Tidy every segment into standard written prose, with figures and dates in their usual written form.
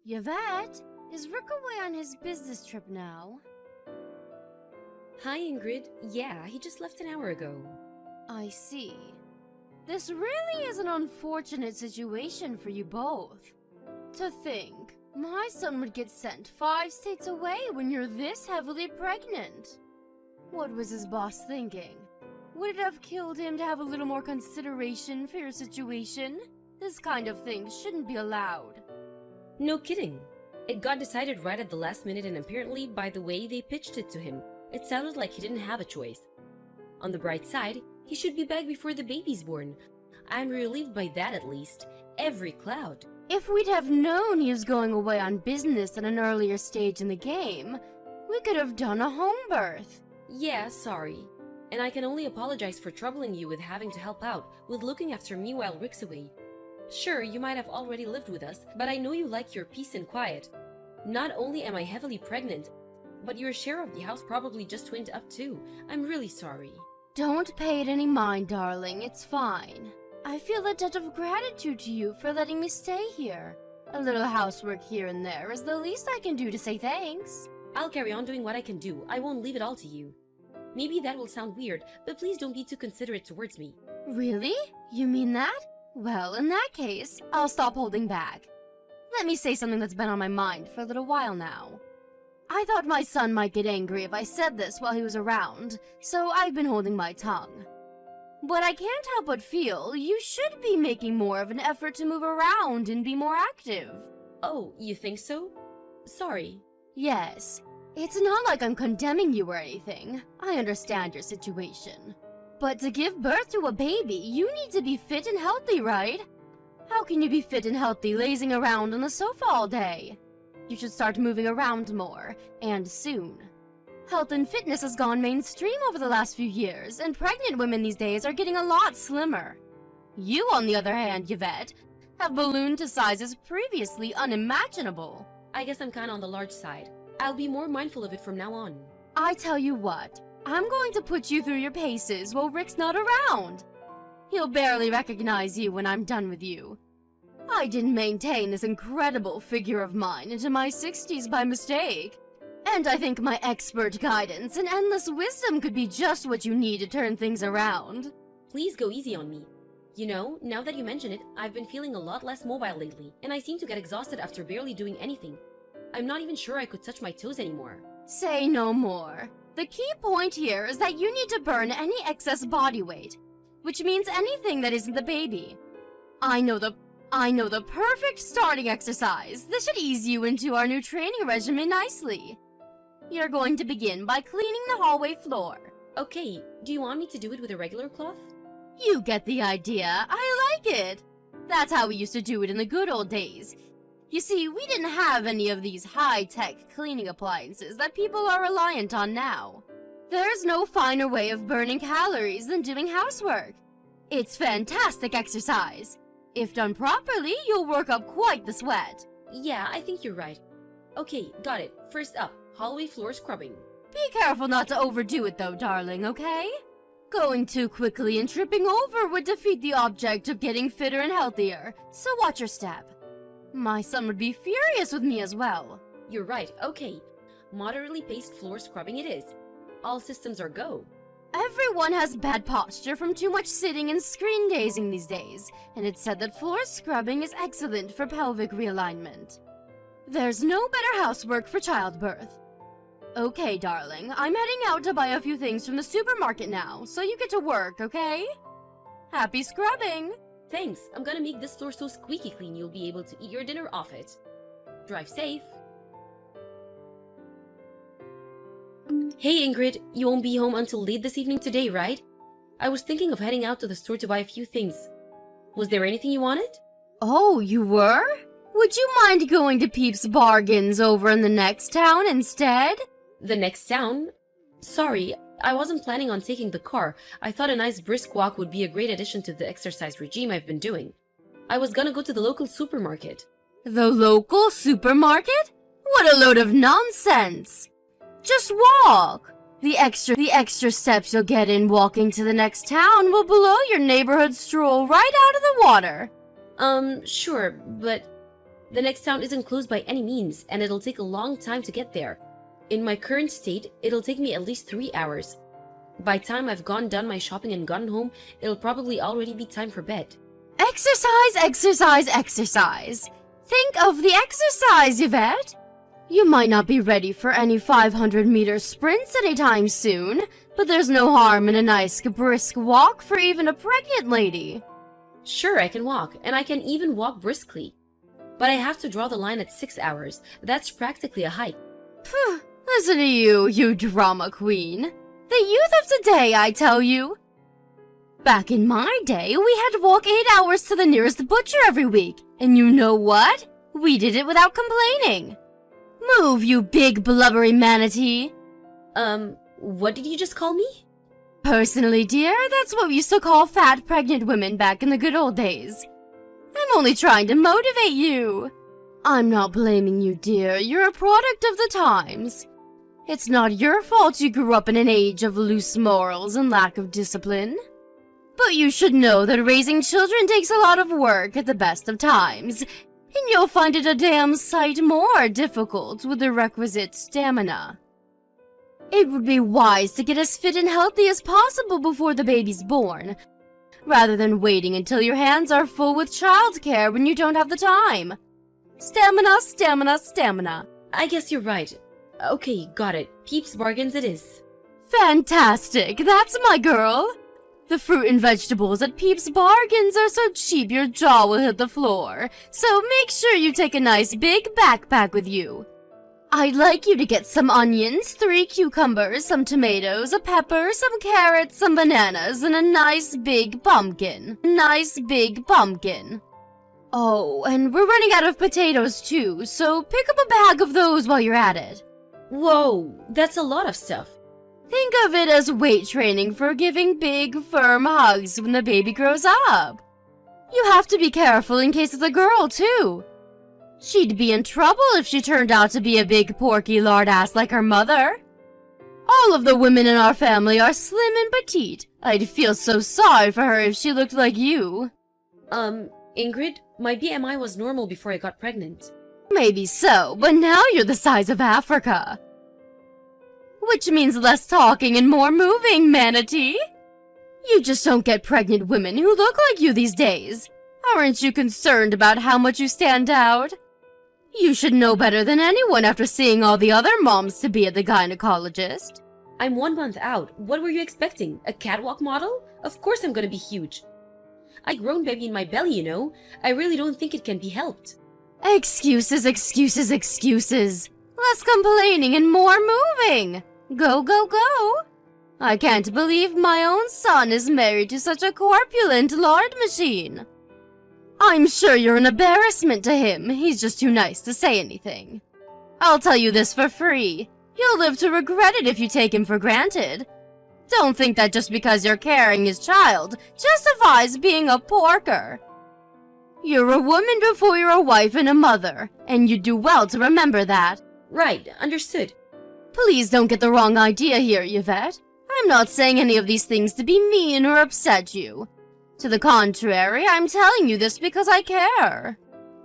Yvette, is Rick away on his business trip now? Hi, Ingrid. Yeah, he just left an hour ago. I see. This really is an unfortunate situation for you both. To think, my son would get sent 5 states away when you're this heavily pregnant. What was his boss thinking? Would it have killed him to have a little more consideration for your situation? This kind of thing shouldn't be allowed. No kidding. It got decided right at the last minute, and apparently, by the way they pitched it to him, it sounded like he didn't have a choice. On the bright side, he should be back before the baby's born. I'm relieved by that at least. Every cloud. If we'd have known he was going away on business at an earlier stage in the game, we could have done a home birth. Yeah, sorry. And I can only apologize for troubling you with having to help out with looking after me while Rick's away. Sure, you might have already lived with us, but I know you like your peace and quiet. Not only am I heavily pregnant, but your share of the house probably just went up too. I'm really sorry. Don't pay it any mind, darling. It's fine. I feel a debt of gratitude to you for letting me stay here. A little housework here and there is the least I can do to say thanks. I'll carry on doing what I can do. I won't leave it all to you. Maybe that will sound weird, but please don't be too considerate towards me. Really? You mean that? Well, in that case, I'll stop holding back. Let me say something that's been on my mind for a little while now. I thought my son might get angry if I said this while he was around, so I've been holding my tongue. But I can't help but feel you should be making more of an effort to move around and be more active. Oh, you think so? Sorry. Yes. It's not like I'm condemning you or anything. I understand your situation. But to give birth to a baby, you need to be fit and healthy, right? How can you be fit and healthy lazing around on the sofa all day? You should start moving around more, and soon. Health and fitness has gone mainstream over the last few years, and pregnant women these days are getting a lot slimmer. You, on the other hand, Yvette, have ballooned to sizes previously unimaginable. I guess I'm kinda on the large side. I'll be more mindful of it from now on. I tell you what, I'm going to put you through your paces while Rick's not around. He'll barely recognize you when I'm done with you. I didn't maintain this incredible figure of mine into my 60s by mistake. And I think my expert guidance and endless wisdom could be just what you need to turn things around. Please go easy on me. You know, now that you mention it, I've been feeling a lot less mobile lately, and I seem to get exhausted after barely doing anything. I'm not even sure I could touch my toes anymore. Say no more. The key point here is that you need to burn any excess body weight, which means anything that isn't the baby. I know the perfect starting exercise. This should ease you into our new training regimen nicely. You're going to begin by cleaning the hallway floor. Okay, do you want me to do it with a regular cloth? You get the idea. I like it. That's how we used to do it in the good old days. You see, we didn't have any of these high-tech cleaning appliances that people are reliant on now. There's no finer way of burning calories than doing housework. It's fantastic exercise. If done properly, you'll work up quite the sweat. Yeah, I think you're right. Okay, got it. First up, hallway floor scrubbing. Be careful not to overdo it though, darling, okay? Going too quickly and tripping over would defeat the object of getting fitter and healthier, so watch your step. My son would be furious with me as well. You're right, okay. Moderately paced floor scrubbing it is. All systems are go. Everyone has bad posture from too much sitting and screen gazing these days, and it's said that floor scrubbing is excellent for pelvic realignment. There's no better housework for childbirth. Okay, darling, I'm heading out to buy a few things from the supermarket now, so you get to work, okay? Happy scrubbing! Thanks, I'm gonna make this floor so squeaky clean you'll be able to eat your dinner off it. Drive safe. Hey Ingrid, you won't be home until late this evening today, right? I was thinking of heading out to the store to buy a few things. Was there anything you wanted? Oh, you were? Would you mind going to Peep's Bargains over in the next town instead? The next town? Sorry, I wasn't planning on taking the car. I thought a nice brisk walk would be a great addition to the exercise regime I've been doing. I was gonna go to the local supermarket. The local supermarket? What a load of nonsense! Just walk! The extra steps you'll get in walking to the next town will blow your neighborhood stroll right out of the water. Sure, but The next town isn't close by any means, and it'll take a long time to get there. In my current state, it'll take me at least 3 hours. By the time I've done my shopping and gotten home, it'll probably already be time for bed. Exercise, exercise, exercise. Think of the exercise, Yvette. You might not be ready for any 500-meter sprints anytime soon, but there's no harm in a nice brisk walk for even a pregnant lady. Sure, I can walk, and I can even walk briskly. But I have to draw the line at 6 hours. That's practically a hike. Phew, listen to you, you drama queen. The youth of today, I tell you. Back in my day, we had to walk 8 hours to the nearest butcher every week. And you know what? We did it without complaining. Move, you big blubbery manatee. What did you just call me? Personally, dear, that's what we used to call fat pregnant women back in the good old days. I'm only trying to motivate you. I'm not blaming you, dear. You're a product of the times. It's not your fault you grew up in an age of loose morals and lack of discipline. But you should know that raising children takes a lot of work at the best of times, and you'll find it a damn sight more difficult with the requisite stamina. It would be wise to get as fit and healthy as possible before the baby's born, rather than waiting until your hands are full with childcare when you don't have the time. Stamina, stamina, stamina. I guess you're right. Okay, got it. Peeps Bargains it is. Fantastic, that's my girl. The fruit and vegetables at Peeps Bargains are so cheap your jaw will hit the floor, so make sure you take a nice big backpack with you. I'd like you to get some onions, 3 cucumbers, some tomatoes, a pepper, some carrots, some bananas, and a nice big pumpkin. Nice big pumpkin. Oh, and we're running out of potatoes too, so pick up a bag of those while you're at it. Whoa, that's a lot of stuff. Think of it as weight training for giving big, firm hugs when the baby grows up. You have to be careful in case it's a girl too. She'd be in trouble if she turned out to be a big porky lardass like her mother. All of the women in our family are slim and petite. I'd feel so sorry for her if she looked like you. Ingrid, my BMI was normal before I got pregnant. Maybe so, but now you're the size of Africa. Which means less talking and more moving, manatee. You just don't get pregnant women who look like you these days. Aren't you concerned about how much you stand out? You should know better than anyone after seeing all the other moms-to-be at the gynecologist. I'm 1 month out. What were you expecting? A catwalk model? Of course I'm gonna be huge. I grown baby in my belly, you know. I really don't think it can be helped. Excuses, excuses, excuses. Less complaining and more moving. Go, go, go. I can't believe my own son is married to such a corpulent lard machine. I'm sure you're an embarrassment to him. He's just too nice to say anything. I'll tell you this for free. You'll live to regret it if you take him for granted. Don't think that just because you're carrying his child justifies being a porker. You're a woman before you're a wife and a mother, and you do well to remember that. Right, understood. Please don't get the wrong idea here, Yvette. I'm not saying any of these things to be mean or upset you. To the contrary, I'm telling you this because I care.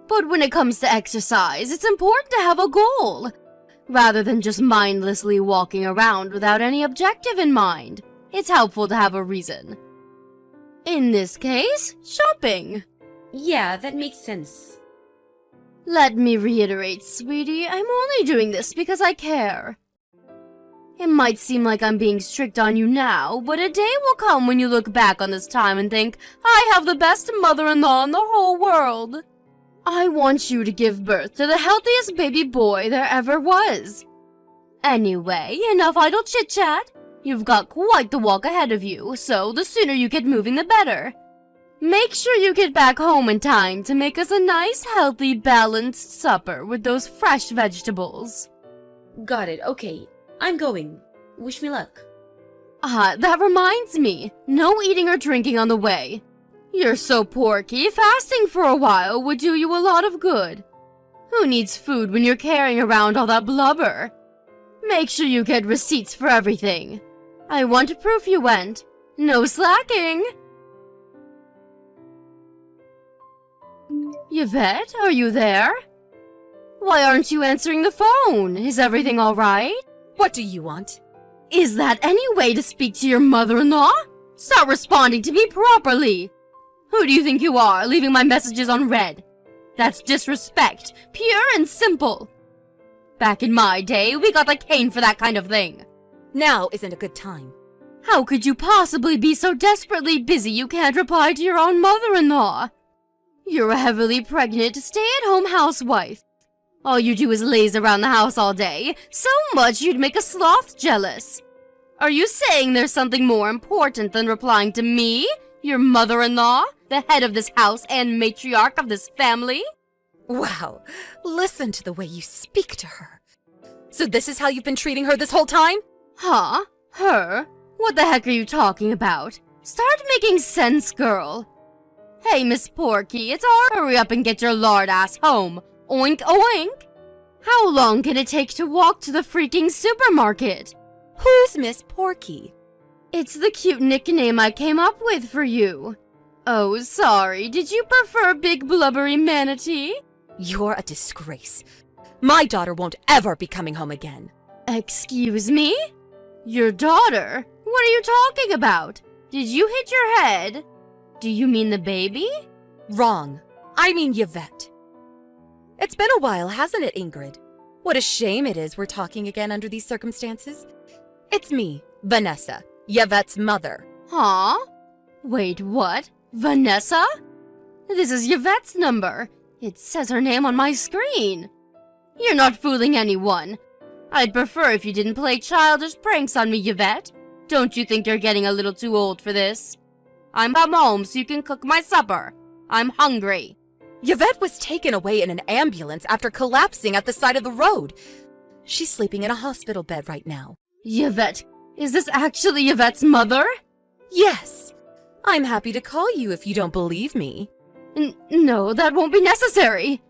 But when it comes to exercise, it's important to have a goal, rather than just mindlessly walking around without any objective in mind. It's helpful to have a reason. In this case, shopping. Yeah, that makes sense. Let me reiterate, sweetie, I'm only doing this because I care. It might seem like I'm being strict on you now, but a day will come when you look back on this time and think, I have the best mother-in-law in the whole world. I want you to give birth to the healthiest baby boy there ever was. Anyway, enough idle chit-chat. You've got quite the walk ahead of you, so the sooner you get moving the better. Make sure you get back home in time to make us a nice, healthy, balanced supper with those fresh vegetables. Got it, okay. I'm going. Wish me luck. That reminds me. No eating or drinking on the way. You're so porky, fasting for a while would do you a lot of good. Who needs food when you're carrying around all that blubber? Make sure you get receipts for everything. I want proof you went. No slacking. Yvette, are you there? Why aren't you answering the phone? Is everything all right? What do you want? Is that any way to speak to your mother-in-law? Start responding to me properly. Who do you think you are, leaving my messages unread? That's disrespect, pure and simple. Back in my day, we got the cane for that kind of thing. Now isn't a good time. How could you possibly be so desperately busy you can't reply to your own mother-in-law? You're a heavily pregnant, stay-at-home housewife. All you do is laze around the house all day, so much you'd make a sloth jealous. Are you saying there's something more important than replying to me, your mother-in-law, the head of this house and matriarch of this family? Wow, listen to the way you speak to her. So this is how you've been treating her this whole time? Huh? Her? What the heck are you talking about? Start making sense, girl. Hey, Miss Porky, it's our hurry up and get your lard ass home. Oink, oink. How long can it take to walk to the freaking supermarket? Who's Miss Porky? It's the cute nickname I came up with for you. Oh, sorry. Did you prefer Big Blubbery Manatee? You're a disgrace. My daughter won't ever be coming home again. Excuse me? Your daughter? What are you talking about? Did you hit your head? Do you mean the baby? Wrong. I mean Yvette. It's been a while, hasn't it, Ingrid? What a shame it is we're talking again under these circumstances. It's me, Vanessa, Yvette's mother. Huh? Wait, what? Vanessa? This is Yvette's number. It says her name on my screen. You're not fooling anyone. I'd prefer if you didn't play childish pranks on me, Yvette. Don't you think you're getting a little too old for this? I'm home so you can cook my supper. I'm hungry. Yvette was taken away in an ambulance after collapsing at the side of the road. She's sleeping in a hospital bed right now. Yvette, is this actually Yvette's mother? Yes. I'm happy to call you if you don't believe me. No, that won't be necessary.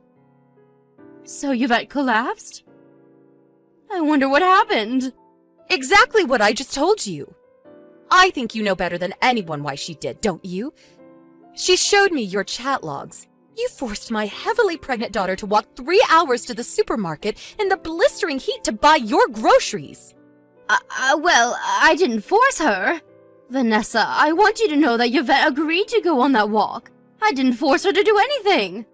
So Yvette collapsed? I wonder what happened. Exactly what I just told you. I think you know better than anyone why she did, don't you? She showed me your chat logs. You forced my heavily pregnant daughter to walk 3 hours to the supermarket in the blistering heat to buy your groceries. Well, I didn't force her. Vanessa, I want you to know that Yvette agreed to go on that walk. I didn't force her to do anything.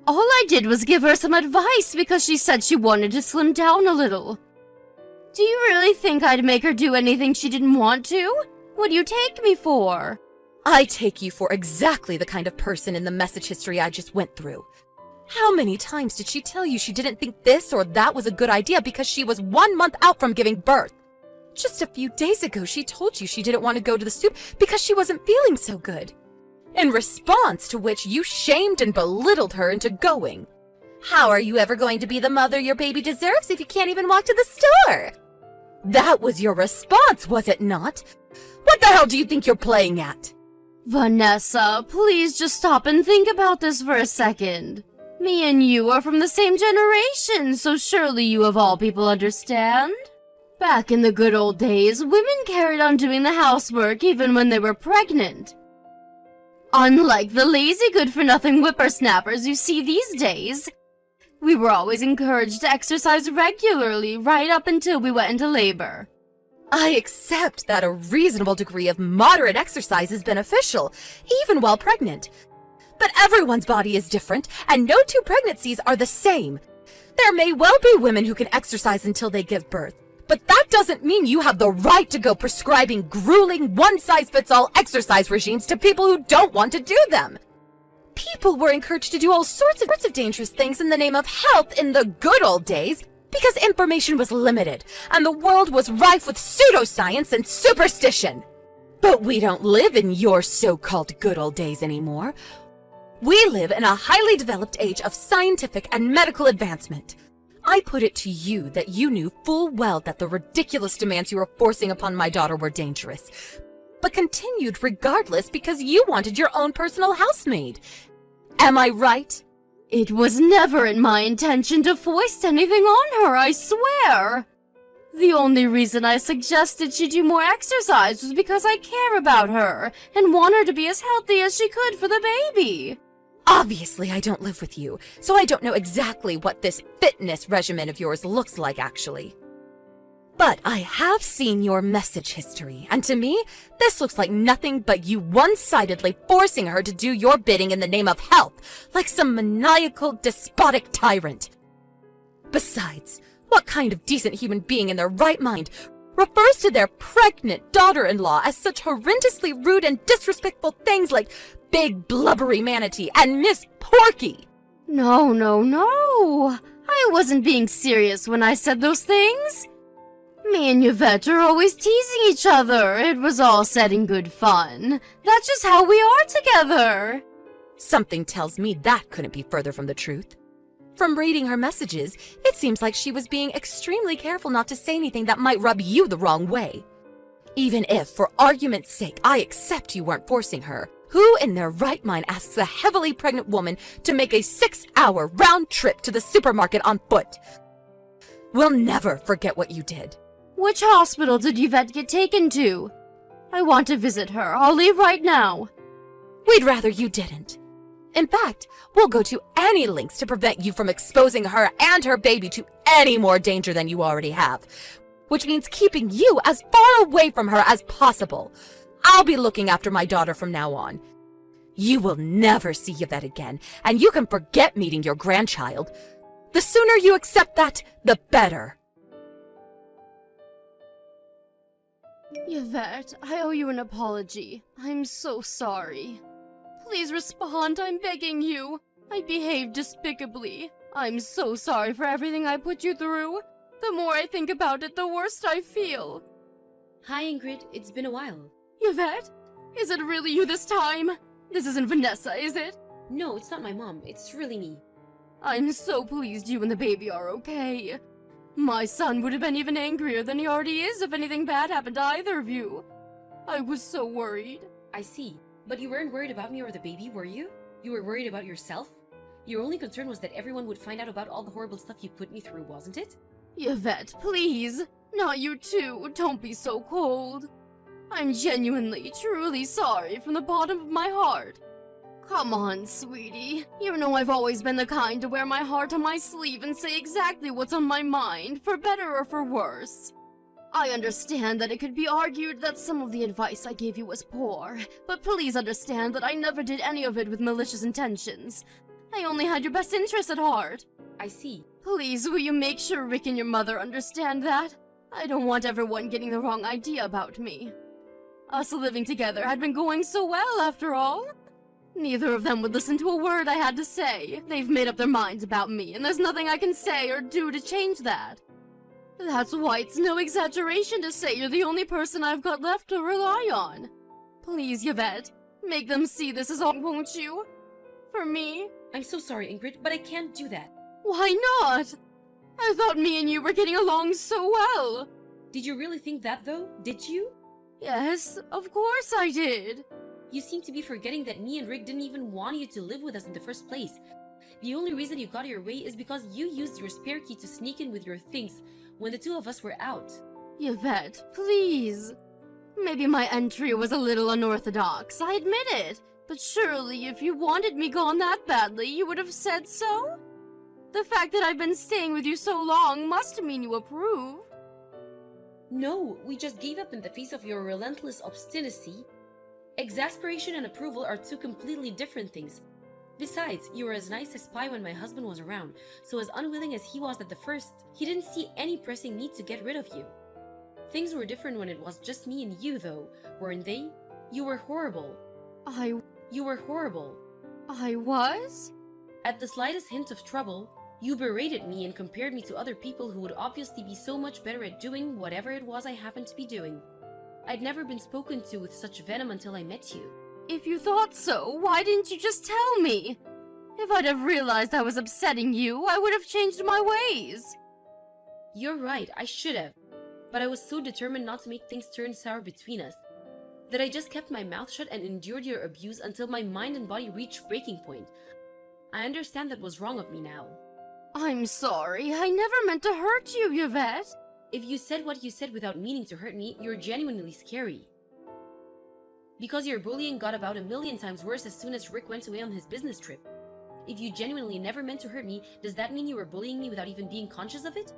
All I did was give her some advice because she said she wanted to slim down a little. Do you really think I'd make her do anything she didn't want to? What do you take me for? I take you for exactly the kind of person in the message history I just went through. How many times did she tell you she didn't think this or that was a good idea because she was 1 month out from giving birth? Just a few days ago, she told you she didn't want to go to the soup because she wasn't feeling so good. In response to which you shamed and belittled her into going. How are you ever going to be the mother your baby deserves if you can't even walk to the store? That was your response, was it not? What the hell do you think you're playing at? Vanessa, please just stop and think about this for a second. Me and you are from the same generation, so surely you of all people understand. Back in the good old days, women carried on doing the housework even when they were pregnant. Unlike the lazy good-for-nothing whippersnappers you see these days, we were always encouraged to exercise regularly right up until we went into labor. I accept that a reasonable degree of moderate exercise is beneficial, even while pregnant. But everyone's body is different, and no two pregnancies are the same. There may well be women who can exercise until they give birth, but that doesn't mean you have the right to go prescribing grueling, one-size-fits-all exercise regimes to people who don't want to do them. People were encouraged to do all sorts of dangerous things in the name of health in the good old days because information was limited and the world was rife with pseudoscience and superstition. But we don't live in your so-called good old days anymore. We live in a highly developed age of scientific and medical advancement. I put it to you that you knew full well that the ridiculous demands you were forcing upon my daughter were dangerous, but continued regardless because you wanted your own personal housemaid. Am I right? It was never in my intention to foist anything on her, I swear. The only reason I suggested she do more exercise was because I care about her and want her to be as healthy as she could for the baby. Obviously, I don't live with you, so I don't know exactly what this fitness regimen of yours looks like, actually. But I have seen your message history, and to me, this looks like nothing but you one-sidedly forcing her to do your bidding in the name of health, like some maniacal, despotic tyrant. Besides, what kind of decent human being in their right mind refers to their pregnant daughter-in-law as such horrendously rude and disrespectful things like Big Blubbery Manatee and Miss Porky? No, no, no. I wasn't being serious when I said those things. Me and Yvette are always teasing each other. It was all said in good fun. That's just how we are together. Something tells me that couldn't be further from the truth. From reading her messages, it seems like she was being extremely careful not to say anything that might rub you the wrong way. Even if, for argument's sake, I accept you weren't forcing her, who in their right mind asks a heavily pregnant woman to make a 6-hour round trip to the supermarket on foot? We'll never forget what you did. Which hospital did Yvette get taken to? I want to visit her. I'll leave right now. We'd rather you didn't. In fact, we'll go to any lengths to prevent you from exposing her and her baby to any more danger than you already have, which means keeping you as far away from her as possible. I'll be looking after my daughter from now on. You will never see Yvette again, and you can forget meeting your grandchild. The sooner you accept that, the better. Yvette, I owe you an apology. I'm so sorry. Please respond, I'm begging you. I behaved despicably. I'm so sorry for everything I put you through. The more I think about it, the worse I feel. Hi, Ingrid. It's been a while. Yvette? Is it really you this time? This isn't Vanessa, is it? No, it's not my mom. It's really me. I'm so pleased you and the baby are okay. My son would have been even angrier than he already is if anything bad happened to either of you. I was so worried. I see. But you weren't worried about me or the baby, were you? You were worried about yourself? Your only concern was that everyone would find out about all the horrible stuff you put me through, wasn't it? Yvette, please. Not you too. Don't be so cold. I'm genuinely, truly sorry from the bottom of my heart. Come on, sweetie. You know I've always been the kind to wear my heart on my sleeve and say exactly what's on my mind, for better or for worse. I understand that it could be argued that some of the advice I gave you was poor, but please understand that I never did any of it with malicious intentions. I only had your best interest at heart. I see. Please, will you make sure Rick and your mother understand that? I don't want everyone getting the wrong idea about me. Us living together had been going so well, after all. Neither of them would listen to a word I had to say. They've made up their minds about me, and there's nothing I can say or do to change that. That's why it's no exaggeration to say you're the only person I've got left to rely on. Please, Yvette, make them see this is all, won't you? For me? I'm so sorry, Ingrid, but I can't do that. Why not? I thought me and you were getting along so well. Did you really think that, though? Did you? Yes, of course I did. You seem to be forgetting that me and Rick didn't even want you to live with us in the first place. The only reason you got your way is because you used your spare key to sneak in with your things when the two of us were out. Yvette, please. Maybe my entry was a little unorthodox, I admit it. But surely if you wanted me gone that badly, you would have said so? The fact that I've been staying with you so long must mean you approve. No, we just gave up in the face of your relentless obstinacy. Exasperation and approval are two completely different things. Besides, you were as nice as pie when my husband was around, so as unwilling as he was at the first, he didn't see any pressing need to get rid of you. Things were different when it was just me and you, though, weren't they? You were horrible. You were horrible. I was? At the slightest hint of trouble, you berated me and compared me to other people who would obviously be so much better at doing whatever it was I happened to be doing. I'd never been spoken to with such venom until I met you. If you thought so, why didn't you just tell me? If I'd have realized I was upsetting you, I would have changed my ways. You're right, I should have. But I was so determined not to make things turn sour between us that I just kept my mouth shut and endured your abuse until my mind and body reached breaking point. I understand that was wrong of me now. I'm sorry, I never meant to hurt you, Yvette. If you said what you said without meaning to hurt me, you're genuinely scary. Because your bullying got about 1,000,000 times worse as soon as Rick went away on his business trip. If you genuinely never meant to hurt me, does that mean you were bullying me without even being conscious of it?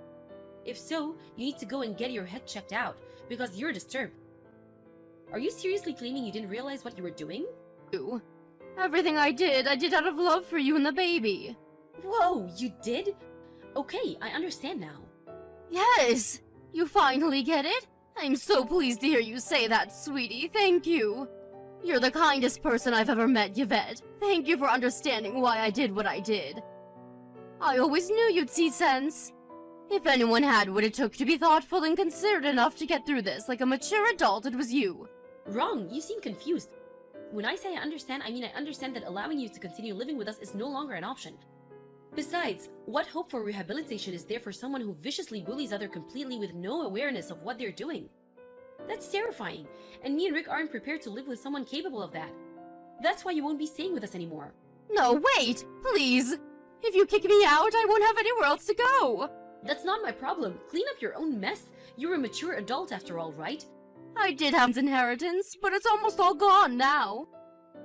If so, you need to go and get your head checked out, because you're disturbed. Are you seriously claiming you didn't realize what you were doing? Everything I did out of love for you and the baby. Whoa, you did? Okay, I understand now. Yes! You finally get it? I'm so pleased to hear you say that, sweetie. Thank you. You're the kindest person I've ever met, Yvette. Thank you for understanding why I did what I did. I always knew you'd see sense. If anyone had what it took to be thoughtful and considerate enough to get through this like a mature adult, it was you. Wrong, you seem confused. When I say I understand, I mean I understand that allowing you to continue living with us is no longer an option. Besides, what hope for rehabilitation is there for someone who viciously bullies others completely with no awareness of what they're doing? That's terrifying, and me and Rick aren't prepared to live with someone capable of that. That's why you won't be staying with us anymore. No, wait! Please! If you kick me out, I won't have anywhere else to go! That's not my problem. Clean up your own mess. You're a mature adult after all, right? I did have an inheritance, but it's almost all gone now.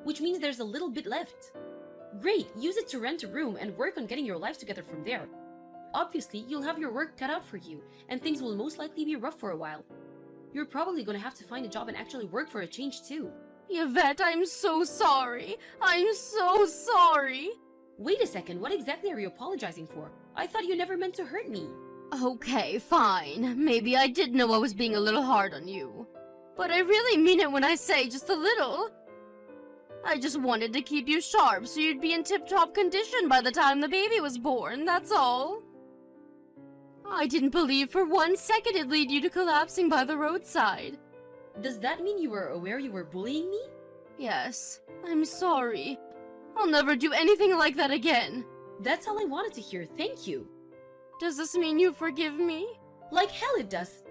Which means there's a little bit left. Great, use it to rent a room and work on getting your life together from there. Obviously, you'll have your work cut out for you, and things will most likely be rough for a while. You're probably gonna have to find a job and actually work for a change too. Yvette, I'm so sorry. I'm so sorry. Wait a second, what exactly are you apologizing for? I thought you never meant to hurt me. Okay, fine. Maybe I did know I was being a little hard on you. But I really mean it when I say just a little. I just wanted to keep you sharp so you'd be in tip-top condition by the time the baby was born, that's all. I didn't believe for 1 second it'd lead you to collapsing by the roadside. Does that mean you were aware you were bullying me? Yes, I'm sorry. I'll never do anything like that again. That's all I wanted to hear, thank you. Does this mean you forgive me? Like hell it does.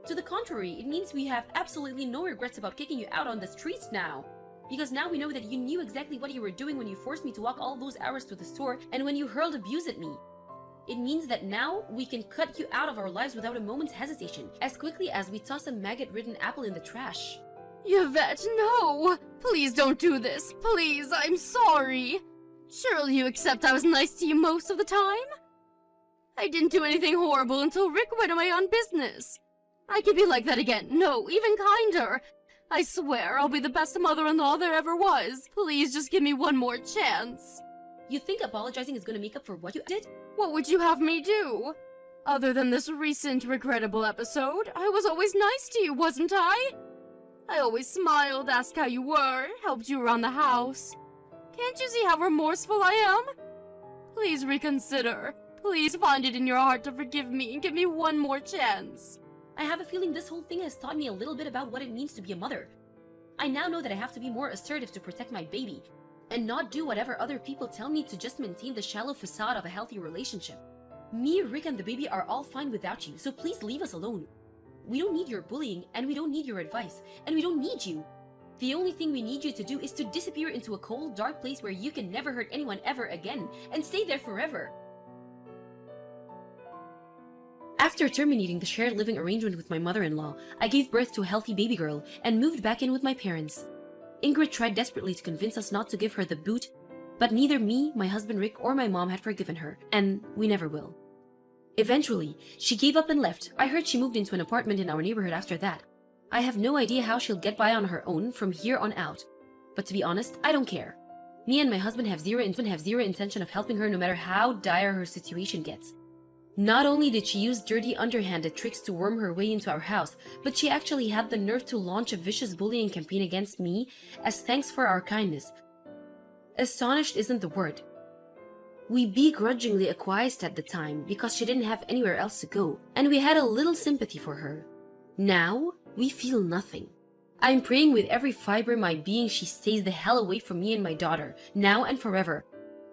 To the contrary, it means we have absolutely no regrets about kicking you out on the streets now. Because now we know that you knew exactly what you were doing when you forced me to walk all those hours to the store and when you hurled abuse at me. It means that now we can cut you out of our lives without a moment's hesitation, as quickly as we toss a maggot-ridden apple in the trash. Yvette, no! Please don't do this. Please, I'm sorry. Surely you accept I was nice to you most of the time? I didn't do anything horrible until Rick went away on business. I can be like that again. No, even kinder. I swear I'll be the best mother-in-law there ever was. Please just give me one more chance. You think apologizing is gonna make up for what you did? What would you have me do? Other than this recent regrettable episode, I was always nice to you, wasn't I? I always smiled, asked how you were, helped you around the house. Can't you see how remorseful I am? Please reconsider. Please find it in your heart to forgive me and give me one more chance. I have a feeling this whole thing has taught me a little bit about what it means to be a mother. I now know that I have to be more assertive to protect my baby, and not do whatever other people tell me to just maintain the shallow facade of a healthy relationship. Me, Rick, and the baby are all fine without you, so please leave us alone. We don't need your bullying, and we don't need your advice, and we don't need you. The only thing we need you to do is to disappear into a cold, dark place where you can never hurt anyone ever again, and stay there forever. After terminating the shared living arrangement with my mother-in-law, I gave birth to a healthy baby girl and moved back in with my parents. Ingrid tried desperately to convince us not to give her the boot, but neither me, my husband Rick, or my mom had forgiven her, and we never will. Eventually, she gave up and left. I heard she moved into an apartment in our neighborhood after that. I have no idea how she'll get by on her own from here on out. But to be honest, I don't care. Me and my husband have zero intention of helping her no matter how dire her situation gets. Not only did she use dirty underhanded tricks to worm her way into our house, but she actually had the nerve to launch a vicious bullying campaign against me as thanks for our kindness. Astonished isn't the word. We begrudgingly acquiesced at the time because she didn't have anywhere else to go, and we had a little sympathy for her. Now, we feel nothing. I'm praying with every fiber of my being she stays the hell away from me and my daughter, now and forever.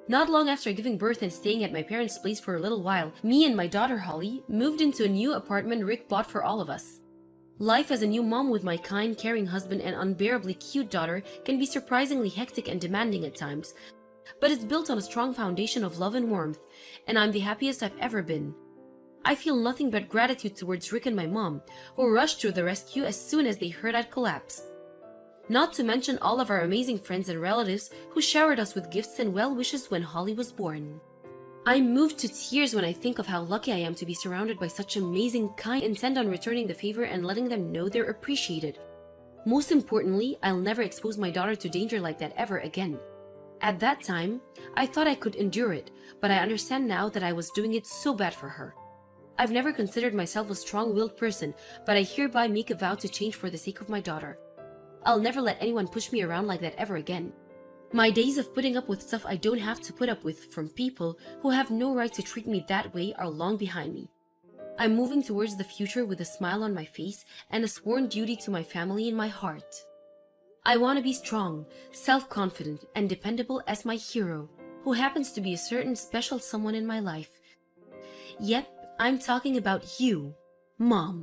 Not long after giving birth and staying at my parents' place for a little while, me and my daughter Holly moved into a new apartment Rick bought for all of us. Life as a new mom with my kind, caring husband and unbearably cute daughter can be surprisingly hectic and demanding at times, but it's built on a strong foundation of love and warmth, and I'm the happiest I've ever been. I feel nothing but gratitude towards Rick and my mom, who rushed to the rescue as soon as they heard I'd collapsed. Not to mention all of our amazing friends and relatives who showered us with gifts and well wishes when Holly was born. I'm moved to tears when I think of how lucky I am to be surrounded by such amazing, kind, intent on returning the favor and letting them know they're appreciated. Most importantly, I'll never expose my daughter to danger like that ever again. At that time, I thought I could endure it, but I understand now that I was doing it so bad for her. I've never considered myself a strong-willed person, but I hereby make a vow to change for the sake of my daughter. I'll never let anyone push me around like that ever again. My days of putting up with stuff I don't have to put up with from people who have no right to treat me that way are long behind me. I'm moving towards the future with a smile on my face and a sworn duty to my family in my heart. I want to be strong, self-confident, and dependable as my hero, who happens to be a certain special someone in my life. Yep, I'm talking about you, Mom.